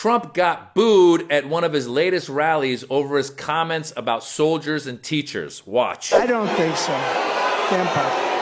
Trump got booed at one of his latest rallies over his comments about soldiers and teachers. Watch. I don't think so. Can't possibly.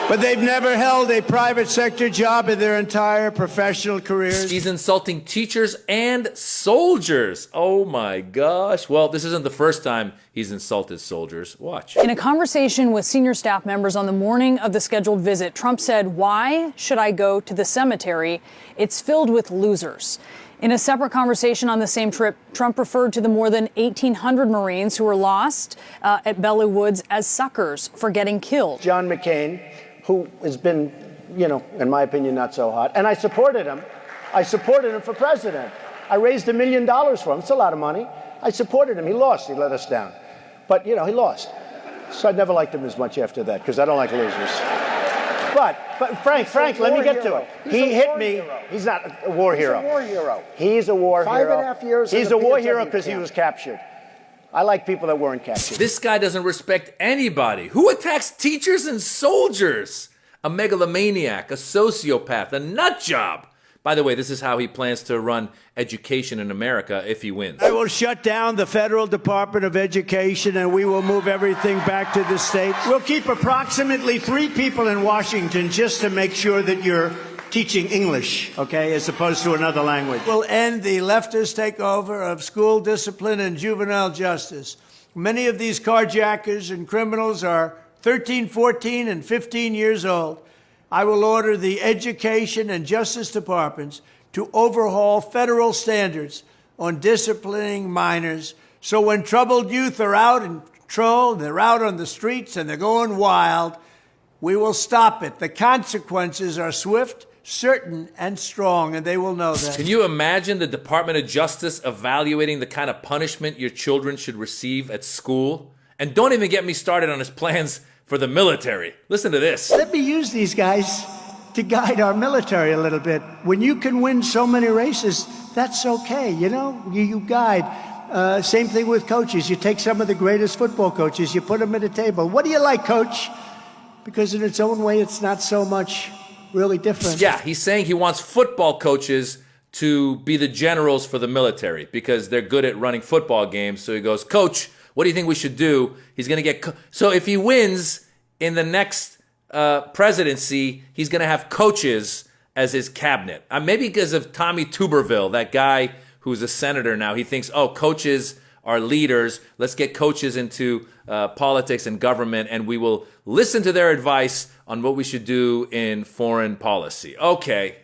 But they've never held a private sector job in their entire professional careers. He's insulting teachers and soldiers. Oh my gosh. Well, this isn't the first time he's insulted soldiers. Watch. In a conversation with senior staff members on the morning of the scheduled visit, Trump said, "Why should I go to the cemetery? It's filled with losers." In a separate conversation on the same trip, Trump referred to the more than 1,800 Marines who were lost at Belleau Woods as suckers for getting killed. John McCain, who has been, in my opinion, not so hot. And I supported him. I supported him for president. I raised $1 million for him. It's a lot of money. I supported him. He lost. He let us down. But, he lost. So I never liked him as much after that because I don't like losers. But Frank, let me get to it. He hit me. He's not a war hero. He's a war hero. He's a war hero. 5.5 years. He's a war hero because he was captured. I like people that weren't captured. This guy doesn't respect anybody. Who attacks teachers and soldiers? A megalomaniac, a sociopath, a nut job. By the way, this is how he plans to run education in America if he wins. I will shut down the Federal Department of Education and we will move everything back to the states. We'll keep approximately 3 people in Washington just to make sure that you're teaching English, okay, as opposed to another language. We'll end the leftist takeover of school discipline and juvenile justice. Many of these carjackers and criminals are 13, 14, and 15 years old. I will order the Education and Justice Departments to overhaul federal standards on disciplining minors so when troubled youth are out in control, they're out on the streets and they're going wild, we will stop it. The consequences are swift, certain, and strong, and they will know that. Can you imagine the Department of Justice evaluating the kind of punishment your children should receive at school? And don't even get me started on his plans for the military. Listen to this. Let me use these guys to guide our military a little bit. When you can win so many races, that's okay, you guide. Same thing with coaches. You take some of the greatest football coaches, you put them at a table. What do you like, coach? Because in its own way, it's not so much really different. Yeah, he's saying he wants football coaches to be the generals for the military because they're good at running football games. So he goes, "Coach, what do you think we should do?" He's going to get... So if he wins in the next presidency, he's going to have coaches as his cabinet. Maybe because of Tommy Tuberville, that guy who's a senator now. He thinks, coaches are leaders. Let's get coaches into politics and government, and we will listen to their advice on what we should do in foreign policy. Okay.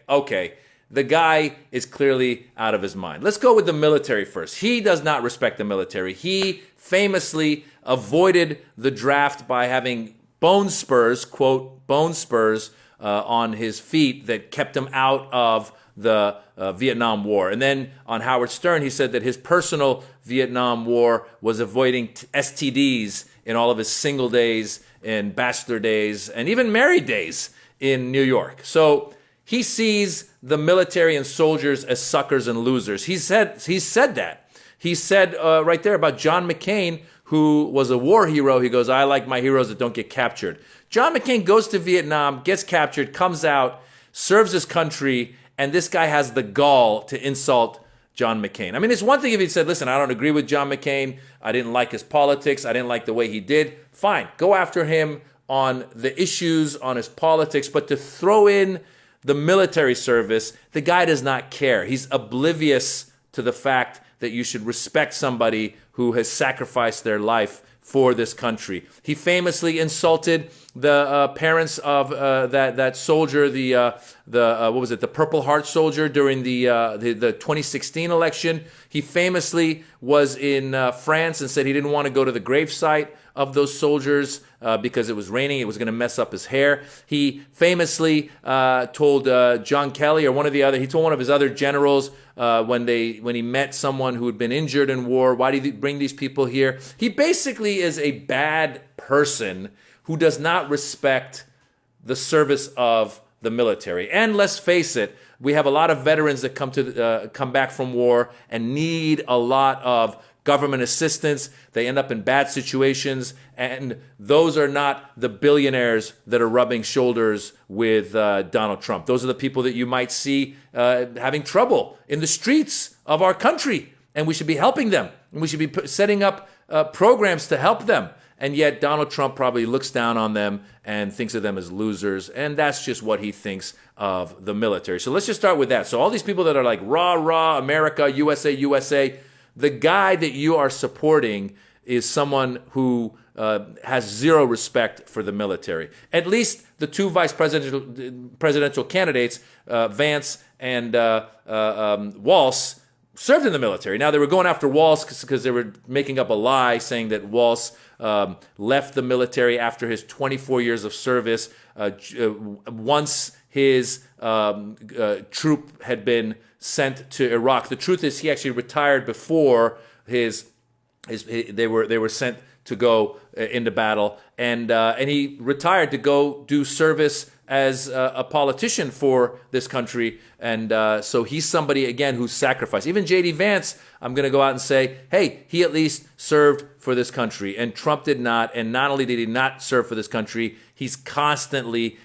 The guy is clearly out of his mind. Let's go with the military first. He does not respect the military. He famously avoided the draft by having bone spurs, quote, bone spurs on his feet that kept him out of the Vietnam War. And then on Howard Stern, he said that his personal Vietnam War was avoiding STDs in all of his single days and bachelor days and even married days in New York. So he sees the military and soldiers as suckers and losers. He said that. He said right there about John McCain, who was a war hero. He goes, "I like my heroes that don't get captured." John McCain goes to Vietnam, gets captured, comes out, serves his country, and this guy has the gall to insult John McCain. I mean, it's one thing if he said, "Listen, I don't agree with John McCain. I didn't like his politics. I didn't like the way he did." Fine, go after him on the issues, on his politics. But to throw in the military service, the guy does not care. He's oblivious to the fact that you should respect somebody who has sacrificed their life for this country. He famously insulted the parents of that soldier, what was it, the Purple Heart soldier during the 2016 election. He famously was in France and said he didn't want to go to the gravesite of those soldiers because it was raining. It was going to mess up his hair. He famously told John Kelly or he told one of his other generals when he met someone who had been injured in war, "Why do you bring these people here?" He basically is a bad person who does not respect the service of the military. And let's face it, we have a lot of veterans that come back from war and need a lot of government assistance. They end up in bad situations. And those are not the billionaires that are rubbing shoulders with Donald Trump. Those are the people that you might see having trouble in the streets of our country. And we should be helping them. And we should be setting up programs to help them. And yet Donald Trump probably looks down on them and thinks of them as losers. And that's just what he thinks of the military. So let's just start with that. So all these people that are like, rah, rah, America, USA, USA, the guy that you are supporting is someone who has zero respect for the military. At least the two vice presidential candidates, Vance and Walz, served in the military. Now, they were going after Walz because they were making up a lie saying that Walz left the military after his 24 years of service. Once his troop had been sent to Iraq. The truth is he actually retired before they were sent to go into battle, and he retired to go do service as a politician for this country. And so he's somebody, again, who's sacrificed. Even J.D. Vance, I'm going to go out and say, hey, he at least served for this country. And Trump did not. And not only did he not serve for this country, he's constantly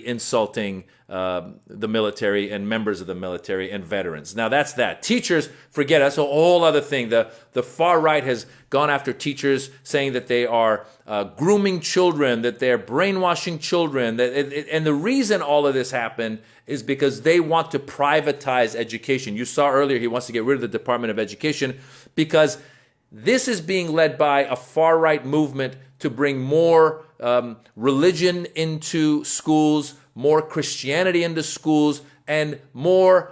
insulting the military and members of the military and veterans. Now, that's that. Teachers, forget it. That's a whole other thing. The far right has gone after teachers, saying that they are grooming children, that they're brainwashing children. And the reason all of this happened is because they want to privatize education. You saw earlier he wants to get rid of the Department of Education because this is being led by a far right movement to bring more religion into schools, more Christianity into schools, and more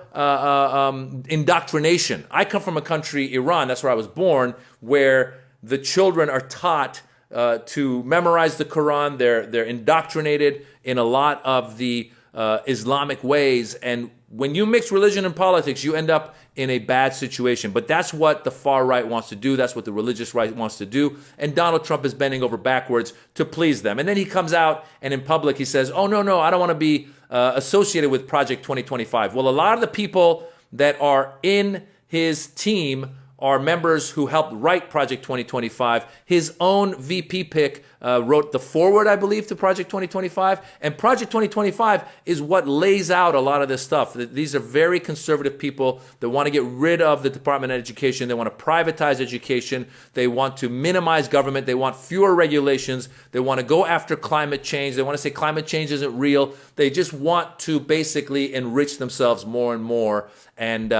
indoctrination. I come from a country, Iran, that's where I was born, where the children are taught to memorize the Quran. They're indoctrinated in a lot of the Islamic ways. And when you mix religion and politics, you end up in a bad situation. But that's what the far right wants to do. That's what the religious right wants to do. And Donald Trump is bending over backwards to please them. And then he comes out and in public he says, oh, no, I don't want to be associated with Project 2025. Well, a lot of the people that are in his team are members who helped write Project 2025. His own VP pick wrote the foreword, I believe, to Project 2025. And Project 2025 is what lays out a lot of this stuff. These are very conservative people that want to get rid of the Department of Education. They want to privatize education. They want to minimize government. They want fewer regulations. They want to go after climate change. They want to say climate change isn't real. They just want to basically enrich themselves more and more. And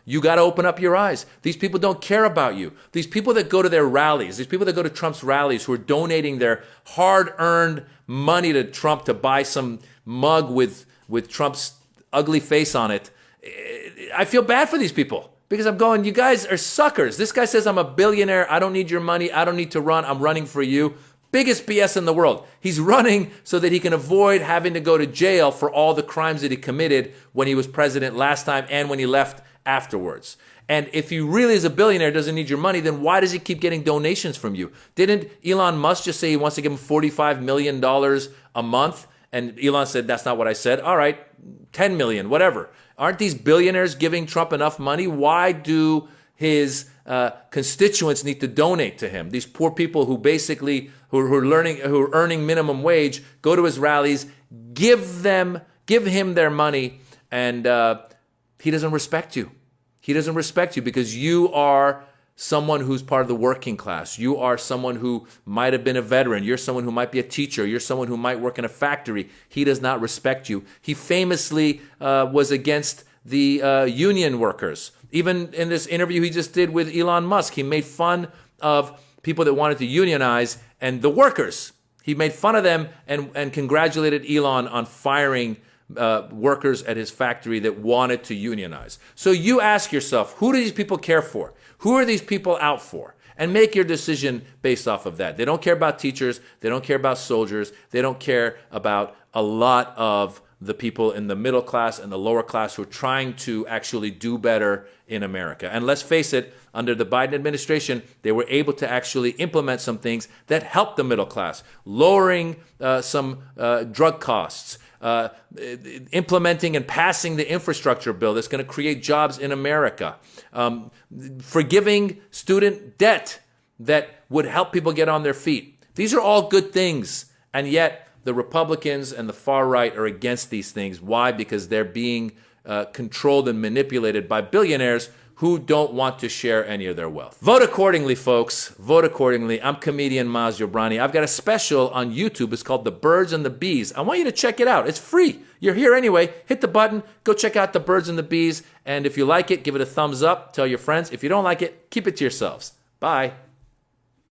you got to open up your eyes. These people don't care about you. These people that go to their rallies, these people that go to Trump's rallies who are donating their hard-earned money to Trump to buy some mug with Trump's ugly face on it, I feel bad for these people because I'm going, you guys are suckers. This guy says, I'm a billionaire. I don't need your money. I don't need to run. I'm running for you. Biggest BS in the world. He's running so that he can avoid having to go to jail for all the crimes that he committed when he was president last time and when he left afterwards. And if he really is a billionaire, doesn't need your money, then why does he keep getting donations from you? Didn't Elon Musk just say he wants to give him $45 million a month? And Elon said, that's not what I said. All right, 10 million, whatever. Aren't these billionaires giving Trump enough money? Why do his constituents need to donate to him? These poor people who basically who are earning minimum wage go to his rallies, give him their money, and he doesn't respect you. He doesn't respect you because you are someone who's part of the working class. You are someone who might have been a veteran. You're someone who might be a teacher. You're someone who might work in a factory. He does not respect you. He famously was against the union workers. Even in this interview he just did with Elon Musk, he made fun of people that wanted to unionize and the workers. He made fun of them and congratulated Elon on firing workers at his factory that wanted to unionize. So you ask yourself, who do these people care for? Who are these people out for? And make your decision based off of that. They don't care about teachers. They don't care about soldiers. They don't care about a lot of the people in the middle class and the lower class who are trying to actually do better in America. And let's face it, under the Biden administration, they were able to actually implement some things that helped the middle class, lowering some drug costs, implementing and passing the infrastructure bill that's going to create jobs in America, forgiving student debt that would help people get on their feet. These are all good things, and yet the Republicans and the far right are against these things. Why? Because they're being controlled and manipulated by billionaires who don't want to share any of their wealth. Vote accordingly, folks. Vote accordingly. I'm comedian Maz Jobrani. I've got a special on YouTube. It's called The Birds and the Bees. I want you to check it out. It's free. You're here anyway. Hit the button. Go check out The Birds and the Bees. And if you like it, give it a thumbs up. Tell your friends. If you don't like it, keep it to yourselves. Bye.